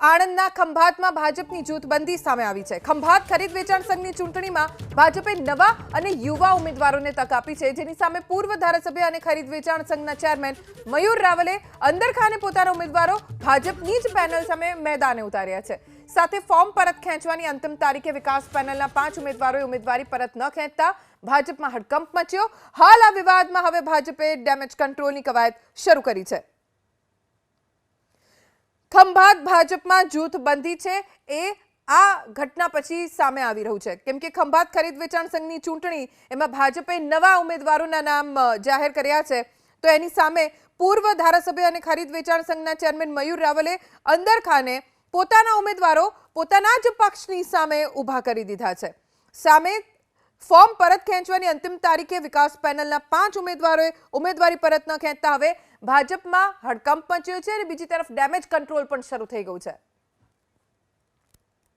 આણંદના ખંભાતમાં ભાજપની જૂથબંધી સામે આવી છે। ખંભાત ખરીદ વેચાણ સંઘની ચૂંટણીમાં ભાજપે નવા અને યુવા ઉમેદવારોને તક આપી છે, જેની સામે પૂર્વ ધારાસભ્ય અને ખરીદ વેચાણ સંઘના ચેરમેન મયુર રાવલે અંદરખાને પોતાના ઉમેદવારો ભાજપની જ પેનલ સામે મેદાને ઉતાર્યા છે। સાથે ફોર્મ પરત ખેંચવાની અંતિમ તારીખે વિકાસ પેનલના 5 ઉમેદવારોએ ઉમેદવારી પરત ન ખેંચતા ભાજપમાં હડકંપ મચ્યો। હાલ આ વિવાદમાં હવે ભાજપે ડેમેજ કંટ્રોલની કવાયત શરૂ કરી છે। ખંભાત ભાજપમાં જૂથબંધી છે એ આ ઘટના પછી સામે આવી રહ્યું છે, કેમ કે ખંભાત ખરીદ વેચાણ સંઘની ચૂંટણી એમાં ભાજપે નવા ઉમેદવારોના નામ જાહેર કર્યા છે, તો એની સામે પૂર્વ ધારાસભ્ય અને ખરીદ વેચાણ સંઘના ચેરમેન મયુર રાવલે અંદરખાને પોતાના ઉમેદવારો પોતાના જ પક્ષની સામે ઊભા કરી દીધા છે। સામે ફોર્મ પરત ખેંચવાની અંતિમ તારીખે વિકાસ પેનલના 5 ઉમેદવારોએ ઉમેદવારી પરત ન ખેંચતા હવે ભાજપમાં હડકંપ મચ્યો છે અને બીજી તરફ ડેમેજ કંટ્રોલ પણ શરૂ થઈ ગયું છે।